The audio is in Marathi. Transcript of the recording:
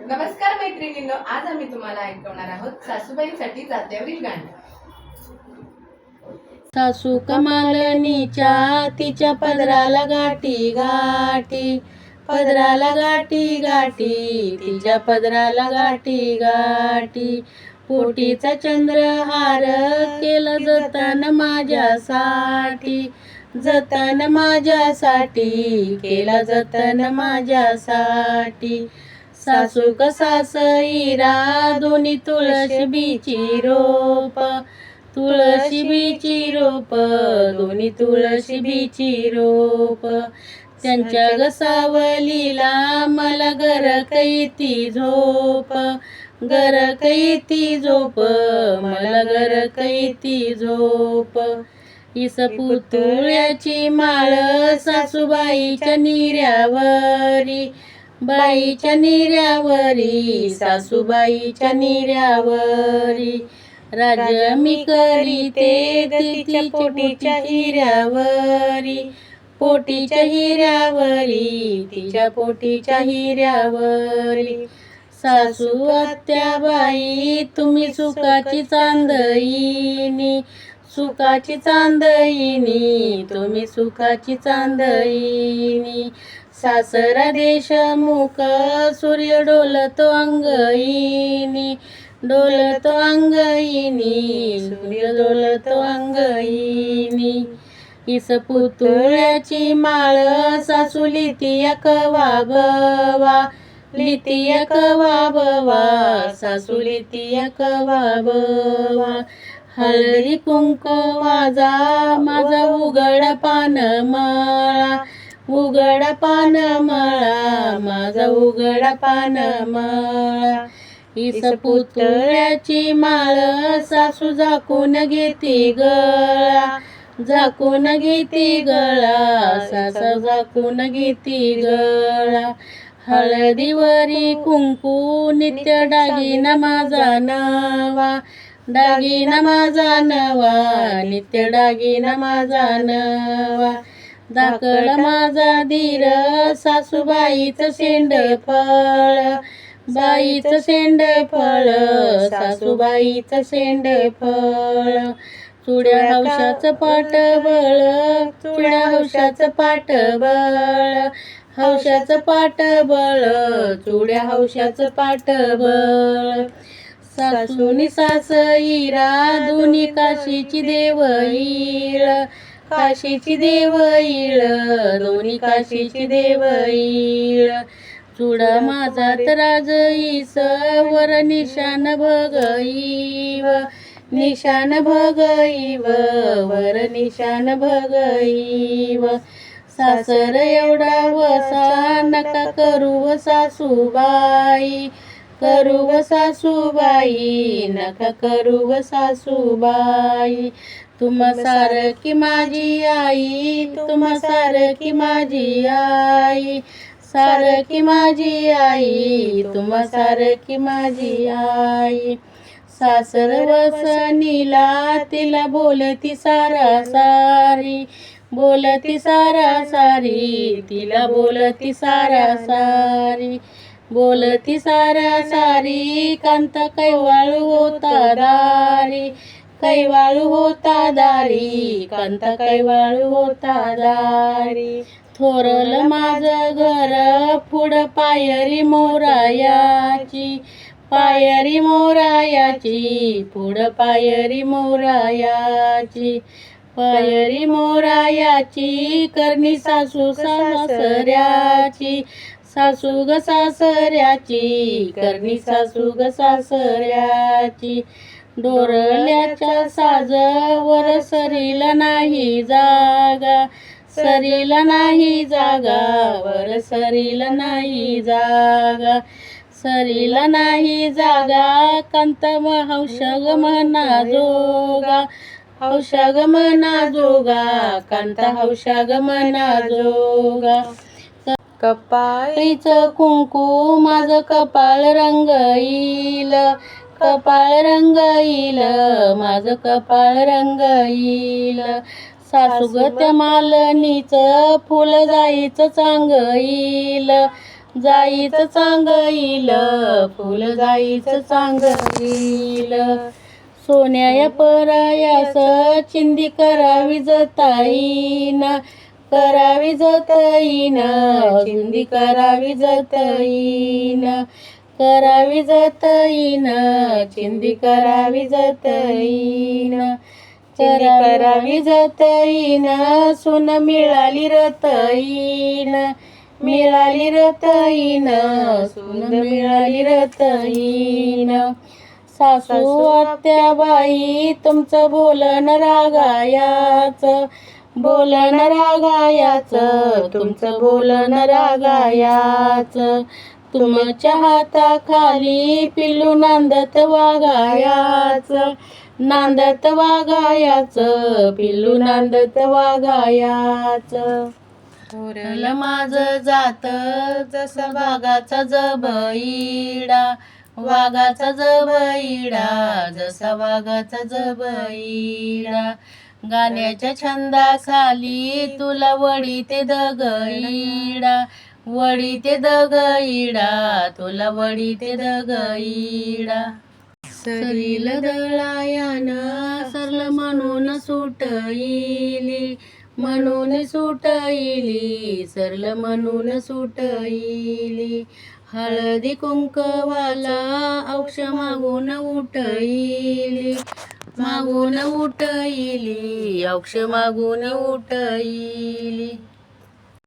नमस्कार मैत्रिणींनो, आज आम्ही तुम्हाला ऐकवणार आहोत सासूबाईंसाठी जात्यावरील गाणी. सासू कमालनीच्या तिच्या पदराला गाठी गाठी, पदराला गाठी गाठी, तिच्या पदराला गाठी गाठी. पोटीचा चंद्रहार केलं जतन माझ्यासाठी, जतन माझ्यासाठी, केला जतन माझ्यासाठी. सासू का सासईरा दोन्ही तुळशी बीची रोप, तुळशी बीची रोप, दोन्ही तुळशी बीची रोप. त्यांच्या गसावलीला मला गरकईती झोप, गरकईती झोप, मला गरकईती झोप. इस पुतळ्याची माळ सासूबाईच्या निऱ्यावरी, बाईच्या निऱ्यावरी, सासूबाईच्या निऱ्यावरी. राज्य मी करीते तिच्या पोटीच्या हिऱ्यावरी, पोटीच्या हिऱ्यावरी, तिच्या पोटीच्या हिऱ्यावरी. सासू आत्याबाई तुम्ही सुखाची चांदईनी, सुखाची चांदईनी, तुम्ही सुखाची चांदईनी. सासरा देशमुख सूर्य डोलतो अंगईनी, डोलतो अंगईनी, सूर्य डोलतो अंगईनी. इस पुतळ्याची माळ सासू लितिया कवा बवा, लितिया कवा बवा, सासू लितिया कवा बवा. हळदी कुंकू वाजा माझा उघड पान मळा, उघड पान मळा, माझा उघड पान मळा. इस पुतळ्याची माळ सासू झाकून घेती गळा, झाकून घेती गळा, सासू झाकून घेती गळा. हळदीवरी कुंकू नित्य दागिना माझा नवा, दागिना माझा नवा, नित्य दागिना माझा नवा. दाकड माझा धीर सासूबाईचं शेंडफळ, बाईचं शेंडफळ, सासूबाईचं शेंडफळ. चुड्या हौशाचं पाठबळ, चुड्या हौशाचं पाठबळ, हौशाचं पाठबळ, चुड्या हौशाचं पाठबळ. सासूनी सासईरा दोन्ही काशीची देवईळ, काशीची देवईळ, दोन्ही काशीची देवईळ. चुडा माझा राजईस वर निशान भगईव, निशान भगईव, वर निशान भगईव. सासर एवढा वसा नका करू सासूबाई, करू सासूबाई, नका करू सासूबाई. तुम्हा सारखी माझी आई, तुम्हा सारखी माझी आई, सारखी माझी आई, तुम्हा सारखी माझी आई. सासर वसनीला तिला बोलती सारा सारी, बोलती सारा सारी, तिला बोलती सारा सारी, बोलती सारा सारी. कांता कैवाळू होता दारी, कैवाळू होता दारी, कांता कैवाळू होता दारी. थोरलं माझं घर पुढं पायरी मोरायाची, पायरी मोरायाची, पुढं पायरी मोरायाची, पायरी मोरायाची. करणी सासू सासऱ्याची, सासू ग सासऱ्याची, करणी सासू ग सासऱ्याची. डोरल्याच्या साजवर सरीला नाही जागा, सरीला नाही जागा, वर सरीला नाही जागा, सरीला नाही जागा. कांत हौश ग मना जोगा, हौश ग मना जोगा, कांता हौश ग मना जोगा. कपाळीचं कुंकू माझं कपाळ रंगईल, कपाळ रंगईल, माझं कपाळ रंगईल. सासू ग त्या मालनीचं फुल जाईचं चांगईल, जाईचं चांगईल फुल जाईचं चांगईल सोन्या परायास चिंदी करावी जताईन करावी जतईन चिंदी करावी जतईन करावी जतईन चिंदी करावी जतईन चिंदी करावी जतईन सून मिळाली रतईन मिळाली रतईन सून मिळाली रतईन सासू आत्याबाई तुमचं बोलन रागायाच बोलन रागायाच तुमचं बोलन रागायाच तुमच्या हाताखाली पिल्लू नांदत वागायाच नांदत वागायाच पिल्लू नांदत वागायाच थोरलं माझं जात जसा वाघाचा जबईडा वाघाचा जबईडा जसा वाघाचा जबईडा गाण्याच्या छंदाखाली तुला वडी ते दगईडा वडी ते दगईडा तुला वडी ते दगईडा सरील दळायान सरल म्हणून सुटईली म्हणून सुटईली सरल म्हणून सुटईली हळदी कुंकवाला औक्ष मागून उठईली मागून उठईली औक्ष मागून उठईली